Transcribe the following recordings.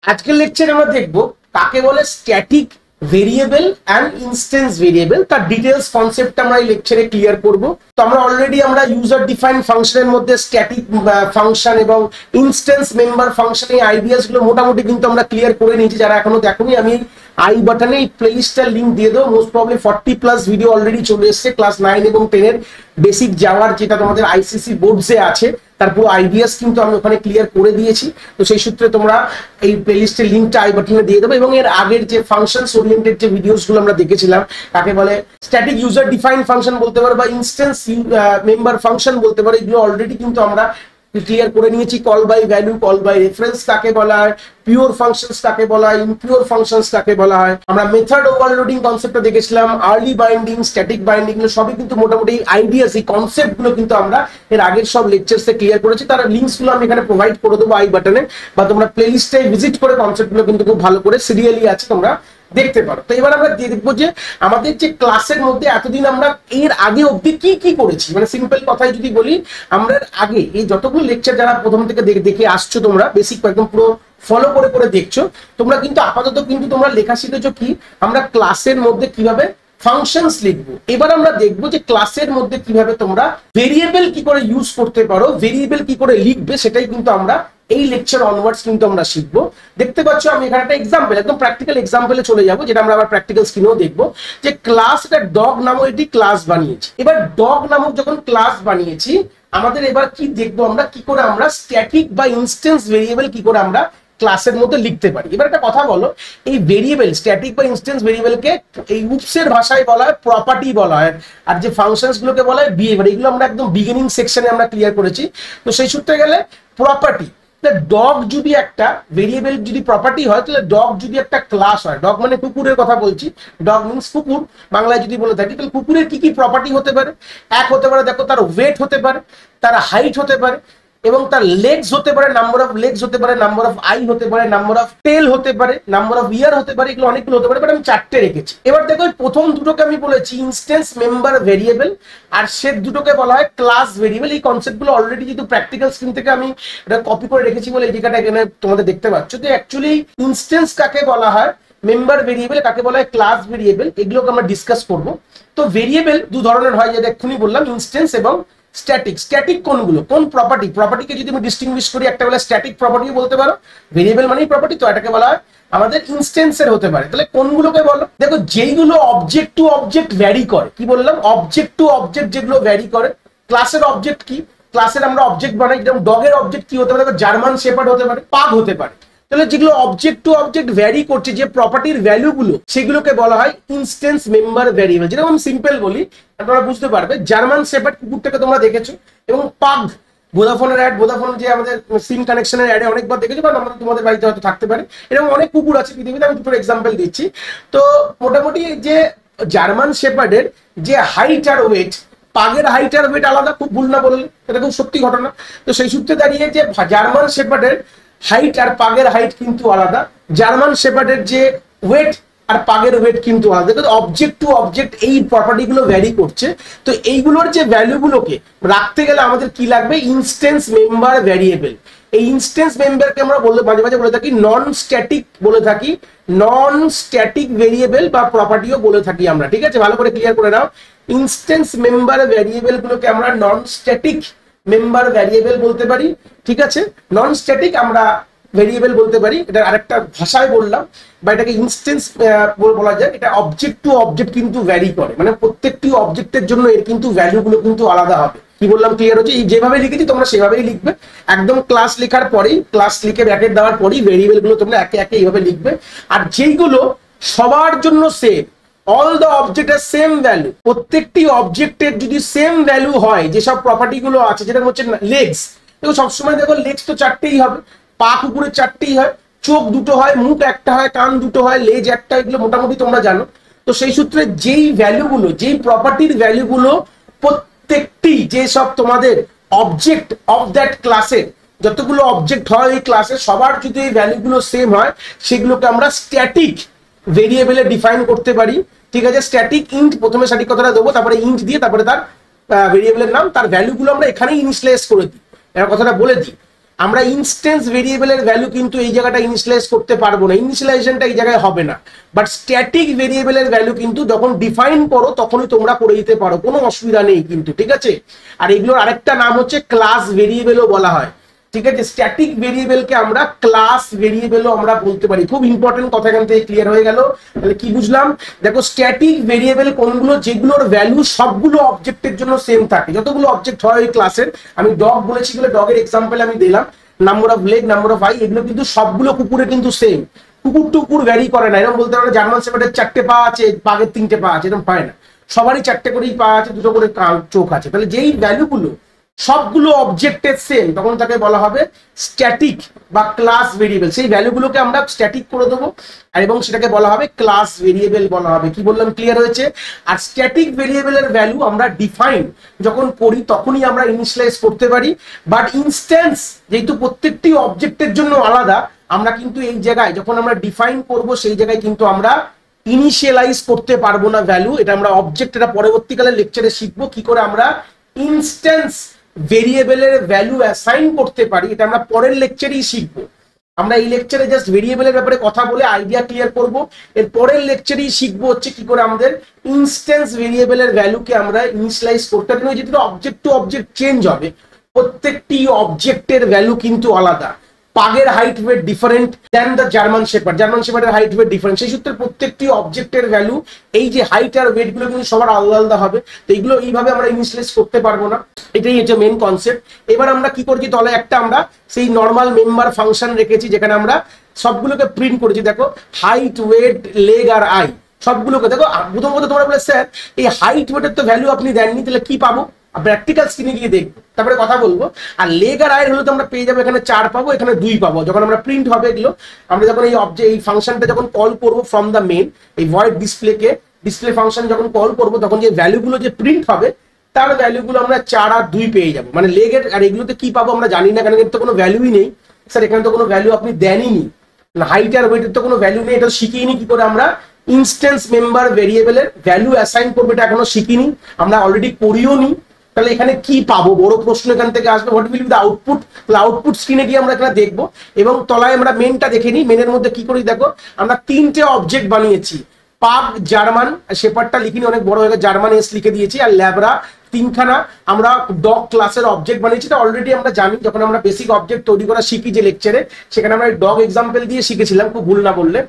আজকের লেকচারে আমরা দেখব কাকে বলে static variable and instance variable. তার ডিটেলস কনসেপ্ট আমরা এই লেকচারে ক্লিয়ার করব। তো আমরা অলরেডি ইউজার ডিফাইন ফাংশনের মধ্যে স্ট্যাটিক ফাংশন এবং ইনস্ট্যান্স মেম্বার ফাংশন এই আইডিয়াস গুলো মোটামুটি কিন্তু আমরা ক্লিয়ার করে নিয়েছি। যারা এখনো দেখোনি, আমি আই বাটনে এই প্লেলিস্টের লিঙ্ক দিয়ে দেবো। মোস্ট প্রবলি 40+ ভিডিও অলরেডি চলে এসছে ক্লাস 9 এবং 10 এর বেসিক যাওয়ার, যেটা তোমাদের আইসিসি বোর্ডসে আছে। তার পুরো আইডিয়াস কিন্তু আমি ওখানে ক্লিয়ার করে দিয়েছি। তো সেই সূত্রে তোমরা এই প্লেলিস্টের লিঙ্কটা আই বাটনে দিয়ে দেবো। এবং এর আগের যে ফাংশনস ওরিয়েন্টেড যে ভিডিওস গুলো আমরা দেখেছিলাম, কাকে বলে স্ট্যাটিক ইউজার ডিফাইন ফাংশন বলতে পারো বা ইনস্ট্যান্স মেম্বার ফাংশন বলতে পারো, এগুলো অলরেডি কিন্তু আমরা ক্লিয়ার করে নিয়েছি। Call by value, call by reference কাকে বলা হয়, পিওর ফাংশনস কাকে বলা হয়, ইমপিওর ফাংশনস কাকে বলা হয়। আমরা মেথড ওভারলোডিং কনসেপ্টটা দেখেছিলাম, আর্লি বাইন্ডিং, স্ট্যাটিক বাইন্ডিং, সবই কিন্তু মোটামুটি আইডিয়াস, এই কনসেপ্ট গুলো কিন্তু আমরা এর আগের সব লেকচারসে ক্লিয়ার করেছি। তার লিঙ্কস গুলো আমি এখানে প্রোভাইড করে দেবো আই বাটনে, বা তোমরা প্লেলিস্টে ভিজিট করে কনসেপ্ট গুলো কিন্তু খুব ভালো করে সিরিয়ালি আছে, তোমরা দেখতে পারো। তো এবার আমরা দেখবো যে আমাদের যে ক্লাসের মধ্যে এতদিন আমরা এর আগে অবধি কি কি করেছি। মানে সিম্পল কথায় যদি বলি, আমরা আগে এই যতগুলো লেকচার যারা প্রথম থেকে দেখে আসছো, তোমরা বেসিক একদম পুরো ফলো করে করে দেখছো, তোমরা কিন্তু আপাতত কিন্তু তোমরা লেখা শিখেছো কি আমরা ক্লাসের মধ্যে কিভাবে ফাংশনস লিখবো। এবার আমরা দেখবো যে ক্লাসের মধ্যে কিভাবে তোমরা ভেরিয়েবল কি করে ইউজ করতে পারো, ভেরিয়েবল কি করে লিখবে, সেটাই কিন্তু আমরা এই লেকচার অনওয়ার্ডস কিন্তু আমরা শিখবো। দেখতে পাচ্ছ আমি এখানে একটা এক্সাম্পল, একদম প্র্যাকটিক্যাল এক্সাম্পলে চলে যাবো, যেটা আমরা আবার প্র্যাকটিক্যাল স্ক্রিনেও দেখবো। যে ক্লাস, এটা ডগ নামক একটি ক্লাস বানিয়েছি। এবার ডগ নামক যখন ক্লাস বানিয়েছি, আমাদের এবার কি দেখবো আমরা, কি করে আমরা স্ট্যাটিক বা ইনস্ট্যান্স ভেরিয়েবল কি করে আমরা ক্লাসের মধ্যে লিখতে পারি। এবার একটা কথা বলো, এই ভেরিয়েবল স্ট্যাটিক বা ইনস্ট্যান্স ভেরিয়েবলকে এই উপসের ভাষায় বলা হয় প্রপার্টি বলা হয়, আর যে ফাংশনস গুলোকে বলা হয় বিহেভিয়ার। এগুলো আমরা একদম বিগিনিং সেকশনে আমরা ক্লিয়ার করেছি। তো সেই সূত্রে গেলে প্রপার্টি, ডগ যদি একটা ভেরিয়েবল যদি প্রপার্টি হয়, তাহলে ডগ যদি একটা ক্লাস হয়, ডগ মানে কুকুরের কথা বলছি, ডগ মিনস কুকুর বাংলায় যদি বলে থাকি, তাহলে কুকুরের কি কি প্রপার্টি হতে পারে। এক হতে পারে, দেখো, তার ওয়েট হতে পারে, তার হাইট হতে পারে, এবং তার লেগস হতে পারে, নাম্বার অফ লেগস হতে পারে, নাম্বার অফ আই হতে পারে, নাম্বার অফ টেল হতে পারে, নাম্বার অফ ইয়ার হতে পারে, এগুলো অনেকগুলো হতে পারে, বাট আমি 4টে রেখেছি। এবার দেখো, প্রথম দুটোকে আমি বলেছি ইনস্ট্যান্স মেম্বার ভেরিয়েবল, আর সে দুটোকে বলা হয় ক্লাস ভেরিয়েবল। এই কনসেপ্টগুলো অলরেডি যেহেতু প্র্যাকটিক্যাল স্ক্রিন থেকে আমি এটা কপি করে রেখেছি বলে এই জায়গাটা এখানে তোমাদের দেখতে পাচ্ছ। যে অ্যাকচুয়ালি ইনস্ট্যান্স কাকে বলা হয়, মেম্বার ভেরিয়েবল কাকে বলা হয়, ক্লাস ভেরিয়েবল, এগুলোকে আমরা ডিসকাস করব। তো ভেরিয়েবল দু ধরনের হয়, যেটা এক্ষুনি বললাম, ইনস্ট্যান্স এবং স্ট্যাটিক। স্ট্যাটিক কোনগুলো, কোন প্রপার্টি, প্রপার্টিকে যদি আমি ডিস্টিংগুইশ করি, একটা বলে স্ট্যাটিক প্রপার্টি বলতে পারো, ভেরিয়েবল মানেই প্রপার্টি, তো এটাকে বলা হয় আমাদের ইনস্ট্যান্সের হতে পারে। তাহলে কোনগুলোকে বলো, দেখো, যেইগুলো অবজেক্ট টু অবজেক্ট ভ্যারি করে, কি বললাম, অবজেক্ট টু অবজেক্ট যেগুলো ভ্যারি করে। ক্লাসের অবজেক্ট কি, ক্লাসের আমরা অবজেক্ট বানাই, যেমন ডগের অবজেক্ট কি হতে পারে, দেখো, জার্মান শেপার্ড হতে পারে, পাগ হতে পারে। তাহলে যেগুলো অবজেক্ট টু অবজেক্ট ভ্যারি করছে, যে প্রপার্টির ভ্যালুগুলো, সেগুলোকে বলা হয় ইনস্ট্যান্স মেম্বার ভ্যারিয়েবল। যেরকম সিম্পল বলি, তোমরা বুঝতে পারবে, জার্মান শেপার্ড কুকুরটাকে তোমরা দেখেছো, এবং পাগ ভোদাফোনের অ্যাড, ভোদাফোন যে আমাদের সিম কানেকশনের অ্যাডে অনেকবার দেখেছো, বা আমাদের তোমাদের বাড়িতে হয়তো থাকতে পারে। এরকম অনেক কুকুর আছে পৃথিবীতে, আমি দুটো এক্সাম্পল দিচ্ছি। তো মোটামুটি যে জার্মান শেপার্ডের যে হাইট আর ওয়েট, পাগের হাইট আর ওয়েট আলাদা, খুব ভুল না বললে, এটা খুব সত্যি ঘটনা। তো সেই সূত্রে দাঁড়িয়ে যে জার্মান শেপার্ডের হাইট আর পাগের হাইট কিন্তু আলাদা, জার্মান শেপার্ডের যে ওয়েট আর পাগের ওয়েট কিন্তু আলাদা। অবজেক্ট টু অবজেক্ট এই প্রপার্টি গুলো ভ্যারি করছে। তো এইগুলোর যে ভ্যালুগুলোকে রাখতে গেলে আমাদের কি লাগবে, ইনস্ট্যান্স মেম্বার ভ্যারিয়েবল। এই ইনস্ট্যান্স মেম্বারকে আমরা মাঝে মাঝে বলে থাকি নন স্ট্যাটিক, বলে থাকি নন স্ট্যাটিক ভেরিয়েবল বা প্রপার্টিও বলে থাকি আমরা। ঠিক আছে, ভালো করে ক্লিয়ার করে নাও। ইনস্ট্যান্স মেম্বার ভ্যারিয়েবল গুলোকে আমরা নন স্ট্যাটিক মেম্বার ভ্যারিয়েবল বলতে পারি। ঠিক আছে, নন স্ট্যাটিক আমরা ভেরিয়েবল বলতে পারি, এটা আরেকটা ভাষায় বললাম, বা এটাকে ইনস্ট্যান্স বলা যায়। এটা অবজেক্ট টু অবজেক্ট কিন্তু ভ্যারি করে, মানে প্রত্যেকটি অবজেক্টের জন্য এর কিন্তু ভ্যালুগুলো কিন্তু আলাদা হবে। কি বললাম ক্লিয়ার হচ্ছে? এই যেভাবে লিখেছি তোমরা সেভাবেই লিখবে, একদম ক্লাস লেখার পরেই, ক্লাস লিখে ব্র্যাকেট দেওয়ার পরেই ভেরিয়েবল গুলো তোমরা একে একে এইভাবে লিখবে। আর যেইগুলো সবার জন্য সেম, অল দ্য অবজেক্ট আর সেম ভ্যালু, প্রত্যেকটি অবজেক্টের যদি সেম ভ্যালু হয়, যেসব প্রপার্টি গুলো আছে, যেটা হচ্ছে লেগস, দেখো সবসময় দেখো লেগস তো 4টেই হবে, পা কুকুরের 4টেই হয়, চোখ 2টো হয়, মুখ 1টা হয়, কান 2টো হয়, লেজ 1টা, এগুলো মোটামুটি তোমরা জানো। তো সেই সূত্রে যেই ভ্যালুগুলো, যেই প্রপার্টির ভ্যালুগুলো প্রত্যেকটি, যে সব তোমাদের অবজেক্ট অফ দ্যাট ক্লাসের যতগুলো অবজেক্ট হয় এই ক্লাসে, সবার যদি এই ভ্যালুগুলো সেম হয়, সেগুলোকে আমরা স্ট্যাটিক ভেরিয়েবলে ডিফাইন করতে পারি। ঠিক আছে, স্ট্যাটিক ইন্ট, প্রথমে সঠিক কথাটা দেবো, তারপরে ইন্ট দিয়ে তারপরে তার ভেরিয়েবলের নাম, তার ভ্যালুগুলো আমরা এখানেই ইনিশিয়ালাইজ করে দিই, এর কথাটা বলে দিই। আমরা ইনস্ট্যান্স ভেরিয়েবলের ভ্যালু কিন্তু এই জায়গাটা ইনিশিয়ালাইজ করতে পারবো না, ইনিশিয়ালাইজেশনটা এই জায়গায় হবে না। বাট স্ট্যাটিক ভেরিয়েবলের ভ্যালু কিন্তু যখন ডিফাইন করো তখনই তোমরা করে দিতে পারো, কোনো অসুবিধা নেই কিন্তু, ঠিক আছে। আর এগুলোর আরেকটা নাম হচ্ছে ক্লাস ভেরিয়েবলও বলা হয়, ঠিক আছে। স্ট্যাটিক ভেরিয়েবলকে আমরা ক্লাস ভেরিয়েবলও আমরা বলতে পারি। খুব ইম্পর্টেন্ট কথা এখান থেকে ক্লিয়ার হয়ে গেল। তাহলে কি বুঝলাম, দেখো স্ট্যাটিক ভেরিয়েবল কোনগুলো, যেগুলোর ভ্যালু সবগুলো অবজেক্টের জন্য সেম থাকে। যতগুলো অবজেক্ট হয় ওই ক্লাসের, আমি ডগ বলেছি বলে ডগের এক্সাম্পল আমি দিলাম, number of leg, number of I, এগুলো কিন্তু সবগুলো কুকুরে কিন্তু সেম। কুকুর টুকুর ভ্যারি করে না, এরকম বলতে পারে জার্মান শেপার্ডের 4টে পা আছে, বাঘের 3টে পা আছে, এরকম হয় না। সবারই 4টে করেই পা আছে, 2টো করে চোখ আছে। তাহলে যেই ভ্যালুগুলো সবগুলো অবজেক্টের সেম, তখন তাকে বলা হবে স্ট্যাটিক বা ক্লাস ভেরিয়েবল। সেই ভ্যালুগুলোকে আমরা স্ট্যাটিক করে দেবো আর এবং সেটাকে বলা হবে ক্লাস ভেরিয়েবল বলা হবে। কি বললাম, ক্লিয়ার হয়েছে? আর স্ট্যাটিক ভেরিয়েবলের ভ্যালু আমরা ডিফাইন যখন করি তখনই আমরা ইনিশিয়ালাইজ করতে পারি। বাট ইনস্ট্যান্স যেহেতু প্রত্যেকটি অবজেক্টের জন্য আলাদা, আমরা কিন্তু এই জায়গায় যখন আমরা ডিফাইন করব সেই জায়গায় কিন্তু আমরা ইনিশিয়ালাইজ করতে পারবো না ভ্যালু। এটা আমরা অবজেক্ট, এটা পরবর্তীকালে লেকচারে শিখবো কি করে আমরা ইনস্ট্যান্স ভেরিয়েবলের ভ্যালু অ্যাসাইন করতে পারি। এটা আমরা পরের লেকচারেই শিখবো। আমরা এই লেকচারে জাস্ট ভেরিয়েবলের ব্যাপারে কথা বলে আইডিয়া ক্লিয়ার করব। এর পরের লেকচারেই শিখবো হচ্ছে কি করে আমাদের ইনস্ট্যান্স ভেরিয়েবলের ভ্যালুকে আমরা ইনিশিয়ালাইজ করতে পারি। যেটা অবজেক্ট টু অবজেক্ট চেঞ্জ হবে, প্রত্যেকটি অবজেক্টের ভ্যালু কিন্তু আলাদা। পাগের height weight different than the German shepherd, German শেপার্ডের হাইট ওয়েট ডিফারেন্ট। সেই সূত্রে প্রত্যেকটি অবজেক্টের ভ্যালু, এই যে হাইট আর ওয়েট গুলো কিন্তু সবার আলাদা আলাদা হবে। তো এইগুলো এইভাবে আমরা ইনিশিয়ালাইজ করতে পারবো না, এটাই হচ্ছে মেন কনসেপ্ট। এবার আমরা কি করছি, তলে একটা আমরা সেই নর্মাল মেম্বার ফাংশন রেখেছি যেখানে আমরা সবগুলোকে প্রিন্ট করেছি। দেখো হাইট, ওয়েট, লেগ আর আই সবগুলোকে দেখো। প্রথম কথা তোমরা বলে স্যার এই হাইট ওয়েটের তো ভ্যালু আপনি দেননি, তাহলে কি পাবো? প্র্যাকটিক্যাল স্ক্রিনে গিয়ে দেখবো, তারপরে কথা বলবো। আর লেগ আর আয়ের হলে তো আমরা পেয়ে যাবো এখানে 4 পাবো, এখানে 2 পাবো। যখন আমরা প্রিন্ট হবে এগুলো, আমরা যখন এই ফাংশনটা যখন কল করবো ফ্রম দ্য মেন, এই ভয়েড ডিসপ্লে ফাংশন যখন কল করবো, তখন যে ভ্যালুগুলো যে প্রিন্ট হবে তার ভ্যালুগুলো আমরা 4 আর 2 পেয়ে যাবো। মানে লেগের আর এগুলোতে কি পাবো আমরা জানি না, কারণ এর তো কোনো ভ্যালুই নেই। স্যার এখানে তো কোনো ভ্যালু আপনি দেনইনি, হাইট আর ওয়েটের তো কোনো ভ্যালু নেই, এটা শিখিনি কি করে আমরা ইনস্ট্যান্স মেম্বার ভেরিয়েবলের ভ্যালু অ্যাসাইন করবো, এটা এখনো শিখিনি, আমরা অলরেডি করিও নি। তাহলে এখানে কি পাবো, বড় প্রশ্ন এখান থেকে আসবে, what will be the output. তাহলে আউটপুট স্ক্রিনে গিয়ে আমরা এখানে দেখবো এবং তলায় আমরা মেনটা দেখে নিই। মেনের মধ্যে কি করি দেখো, আমরা 3টে অবজেক্ট বানিয়েছি। পাগ, জার্মান শেপার্ডটা লিখিনি, অনেক বড় হয়ে গেছে, জার্মান এস লিখে দিয়েছি। আর ল্যাবরা 3খানা আমরা ডগ ক্লাসের অবজেক্ট বানিয়েছি। এটা অলরেডি আমরা জানি, যখন আমরা বেসিক অবজেক্ট তৈরি করা শিখি যে লেকচারে, সেখানে আমরা ডগ এক্সাম্পল দিয়ে শিখেছিলাম, খুব ভুল না বললে।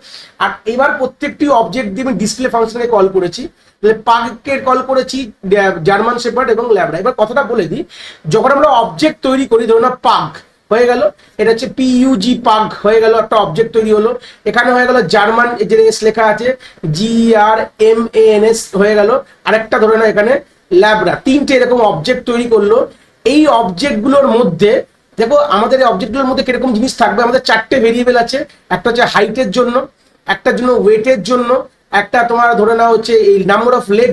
আর এবার প্রত্যেকটি অবজেক্ট দিয়ে আমি ডিসপ্লে ফাংশনে কল করেছি। পাগকে কল করেছি, জার্মান শেপার্ড এবং ল্যাবরা। এবার কথাটা বলে দিই, যখন আমরা অবজেক্ট তৈরি করি, ধরুন না পাগ হয়ে গেল, এটা হচ্ছে পিইউজি পাগ হয়ে গেল, একটা অবজেক্ট তৈরি হলো। এখানে হয়ে গেল জার্মান, যে এস লেখা আছে GRMANS হয়ে গেল। আরেকটা ধরে না এখানে ল্যাবরা, 3টে এরকম অবজেক্ট তৈরি করলো। এই অবজেক্টগুলোর মধ্যে দেখো আমাদের এই অবজেক্টগুলোর মধ্যে কিরকম জিনিস থাকবে, আমাদের 4টে ভেরিয়েবল আছে। একটা হচ্ছে হাইটের জন্য, একটার জন্য ওয়েটের জন্য, একটা তোমার ধরে নাও হচ্ছে এই নাম্বার অফ লেগ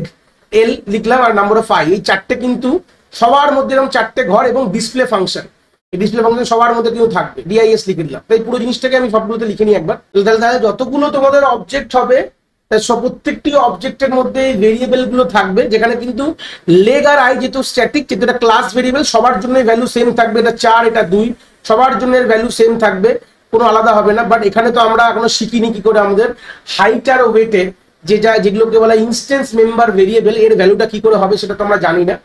L লিখলাম, আর নাম্বার অফ আই। এই 4টে কিন্তু সবার মধ্যে এরকম 4টে ঘর, এবং ডিসপ্লে ফাংশন, এই ডিসপ্লে ফাংশন সবার মধ্যে কিন্তু থাকবে, DIS লিখে দিলাম। তাই পুরো জিনিসটাকে আমি সবগুলোতে লিখে নিই একবার। তাহলে যতগুলো তোমাদের অবজেক্ট হবে প্রত্যেকটি অবজেক্টের মধ্যে ভেরিয়েবল গুলো থাকবে, যেখানে কিন্তু লেগ আর আই যেহেতু স্ট্যাটিক, যেহেতু এটা ক্লাস ভেরিয়েবল, সবার জন্য ভ্যালু সেম থাকবে। এটা 4, এটা 2, সবার জন্য ভ্যালু সেম থাকবে, কোনো আলাদা হবে না। বাট এখানে তো আমরা এখনো শিখিনি কি করে আমাদের হাইট আর ওয়েটের যেগুলোকে বলা ইনস্ট্যান্স মেম্বার ভেরিয়েবল, এর ভ্যালুটা কি করে হবে সেটা তো আমরা জানি না।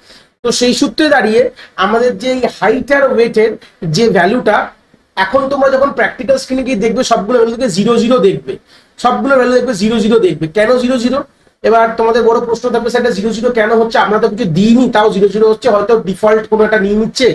তো সেই সূত্রে দাঁড়িয়ে আমাদের যে হাইট আর ওয়েটের যে ভ্যালুটা, এখন তোমরা যখন প্র্যাকটিক্যাল স্ক্রিনে গিয়ে দেখবে সবগুলো ভ্যালু থেকে 0 0 দেখবে, সবগুলো ভ্যালু দেখবে 0 0 দেখবে। কেন 0 0? এবার তোমাদের বড় প্রশ্ন থাকবে সেটা 0 0 কেন হচ্ছে, আমরা তো কিছু দিইনি তাও 0 0 হচ্ছে, হয়তো ডিফল্ট কোনো একটা নিয়ে নিচ্ছে।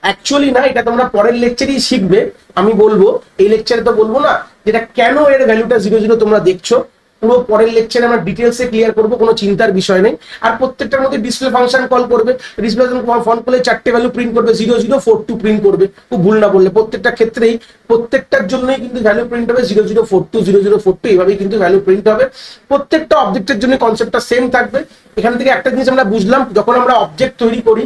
অ্যাকচুয়ালি না, এটা তোমরা পরের লেকচারেই শিখবে, আমি বলবো, এই লেকচারে তো বলবো না যেটা কেন এর ভ্যালুটা 0 0 তোমরা দেখছো। পুরো পরের লেকচারে আমরা ডিটেলসে ক্লিয়ার করবো, কোনো চিন্তার বিষয় নেই। আর প্রত্যেকটার মধ্যে ডিসপ্লে ফাংশন কল করবে, ডিসপ্লে ফাংশন করলে 4টে ভ্যালু প্রিন্ট করবে, 0 0 4 2 প্রিন্ট করবে, খুব ভুল না বললে। প্রত্যেকটা ক্ষেত্রেই প্রত্যেকটার জন্যই কিন্তু ভ্যালু প্রিন্ট হবে 0 0 4 2 0 0 4 2, এইভাবেই কিন্তু ভ্যালু প্রিন্ট হবে। প্রত্যেকটা অবজেক্টের জন্য কনসেপ্টটা সেম থাকবে। এখান থেকে একটা জিনিস আমরা বুঝলাম, যখন আমরা অবজেক্ট তৈরি করি,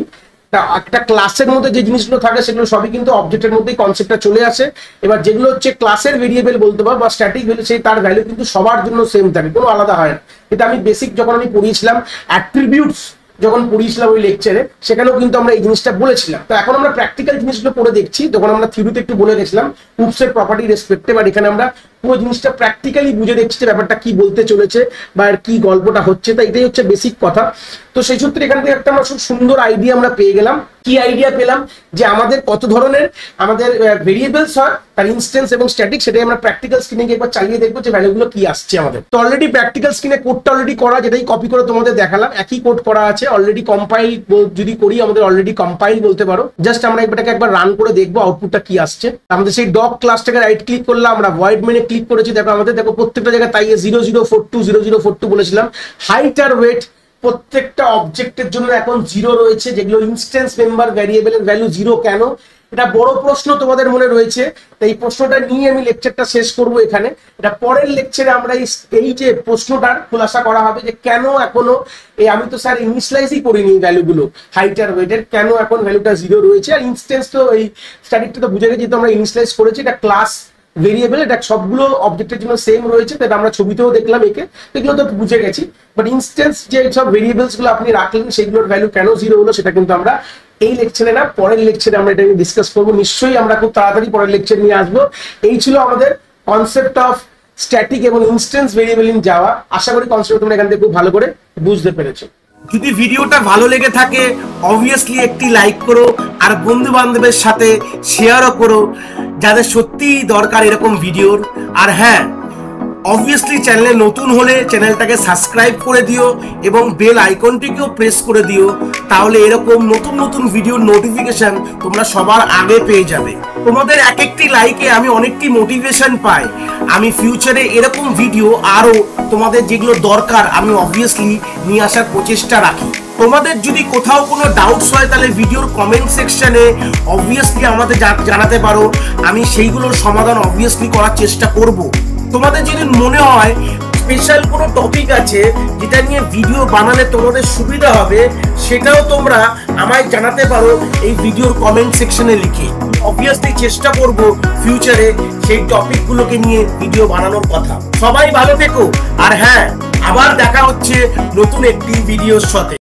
একটা ক্লাসের মধ্যে যে জিনিসগুলো থাকে সেগুলো সবই কিন্তু অবজেক্টের মধ্যেই কনসেপ্টটা চলে আসে। এবার যেগুলো হচ্ছে ক্লাসের ভেরিয়েবল বলতে পারো বা স্ট্যাটিক ভ্যালু, সেই তার ভ্যালু কিন্তু সবার জন্য সেম থাকে, কোনো আলাদা হয় না। এটা আমি বেসিক যখন আমি পড়িয়েছিলাম অ্যাট্রিবিউটস যখন পড়িয়েছিলাম ওই লেকচারে, সেখানেও কিন্তু আমরা এই জিনিসটা বলেছিলাম। তো এখন আমরা প্র্যাকটিক্যাল জিনিসগুলো পড়ে দেখছি। তখন আমরা থিওরিতে একটু বলে গেছিলাম হুপসের প্রপার্টি রেসপেক্টে, বাট এখানে আমরা পুরো জিনিসটা প্র্যাকটিক্যালি বুঝে দেখছি যে ব্যাপারটা কি বলতে চলেছে বা এর কি গল্পটা হচ্ছে। তো এটাই হচ্ছে বেসিক কথা। তো সেই সূত্রে এখান থেকে একটা আমরা খুব সুন্দর আইডিয়া আমরা পেয়ে গেলাম। কি আইডিয়া পেলাম? যে আমাদের কত ধরনের আমাদের ভেরিয়েবলস হয়, তার ইনস্টেন্স এবং স্ট্যাটিক, সেটাই আমরা প্র্যাকটিক্যাল স্ক্রিনে একবার চালিয়ে দেখবো যে ভ্যালুগুলো কি আসছে আমাদের। তো অলরেডি প্র্যাকটিক্যাল স্ক্রিনে কোডটা অলরেডি করা, যেটাই কপি করে তোমাদের দেখালাম, একই কোড করা আছে অলরেডি। কম্পাইল যদি করি, আমাদের অলরেডি কম্পাইল বলতে পারো। জাস্ট আমরা এটাকে একবার রান করে দেখবো আউটপুটটা কি আসছে। আমাদের সেই ডগ ক্লাসটাকে রাইট ক্লিক করলাম, আমরা ভয়েড মেনে ক্লিক করেছি। দেখো আমাদের দেখো প্রত্যেকটা জায়গায় তাই 0042 বলেছিলাম। হাইট আর ওয়েট প্রত্যেকটা অবজেক্টের জন্য এখন 0 রয়েছে, যেগুলো ইনস্ট্যান্স মেম্বার ভ্যারিয়েবলের ভ্যালু 0 কেন? এটা বড় প্রশ্ন তোমাদের মনে রয়েছে। তো এই প্রশ্নটা নিয়ে আমি লেকচারটা শেষ করব এখানে। এটা পরের লেকচারে আমরা এই যে প্রশ্নটার খোলাসা করা হবে যে কেন এখনো আমি তো স্যার ইনিশিয়ালাইজই করিনি ভ্যালুগুলো হাইট আর ওয়েটের, কেন এখন ভ্যালুটা 0 রয়েছে। আর ইনস্ট্যান্স তো এই স্ট্যাটিকটা তো বুঝে গেছি, তো আমরা ইনিশিয়ালাইজ করেছি। এটা ক্লাস ভেরিয়েবল, এটা সবগুলো অবজেক্টের জন্য সেম রয়েছে। তাই আমরা ছবিতেও দেখলাম একে, এগুলো তো বুঝে গেছি। বাট ইনস্ট্যান্স যে সব ভেরিয়েবলস গুলো আপনি রাখলেন, সেগুলোর ভ্যালু কেন 0 হলো, সেটা কিন্তু আমরা এই লেকচারে না, পরের লেকচারে আমরা এটা নিয়ে ডিসকাস করবো। নিশ্চয়ই আমরা খুব তাড়াতাড়ি পরের লেকচার নিয়ে আসবো। এই ছিল আমাদের কনসেপ্ট অফ স্ট্যাটিক এবং ইনস্ট্যান্স ভেরিয়েবল ইন জাভা। আশা করি কনসেপ্ট তোমরা এখান থেকে খুব ভালো করে বুঝতে পেরেছো। যদি ভিডিওটা ভালো লেগে থাকে অবভিয়াসলি একটি লাইক করো, আর বন্ধু বান্ধবের সাথে শেয়ারও করো যাদের সত্যিই দরকার এরকম ভিডিওর। আর হ্যাঁ, অবভিয়াসলি চ্যানেলে নতুন হলে চ্যানেলটাকে সাবস্ক্রাইব করে দিও এবং বেল আইকনটিকেও প্রেস করে দিও, তাহলে এরকম নতুন নতুন ভিডিওর নোটিফিকেশন তোমরা সবার আগে পেয়ে যাবে। তোমাদের এক একটি লাইকে আমি অনেকটি মোটিভেশন পাই। আমি ফিউচারে এরকম ভিডিও আরো তোমাদের যেগুলো দরকার আমি অবভিয়াসলি নিয়ে আসার প্রচেষ্টা রাখি। তোমাদের যদি কোথাও কোনো ডাউটস হয় তাহলে ভিডিওর কমেন্ট সেকশনে অবভিয়াসলি আমাদের জানাতে পারো। আমি সেইগুলোর সমাধান অবভিয়াসলি করার চেষ্টা করব। তোমাদের যদি মনে হয় স্পেশাল কোনো টপিক আছে যেটা নিয়ে ভিডিও বানালে তোমাদের সুবিধা হবে, সেটাও তোমরা আমায় জানাতে পারো এই ভিডিওর কমেন্ট সেকশনে লিখে। অবভিয়াসলি চেষ্টা করব ফিউচারে সেই টপিকগুলোকে নিয়ে ভিডিও বানানোর কথা। সবাই ভালো থেকো, আর হ্যাঁ, আবার দেখা হচ্ছে নতুন একটি ভিডিওর সাথে।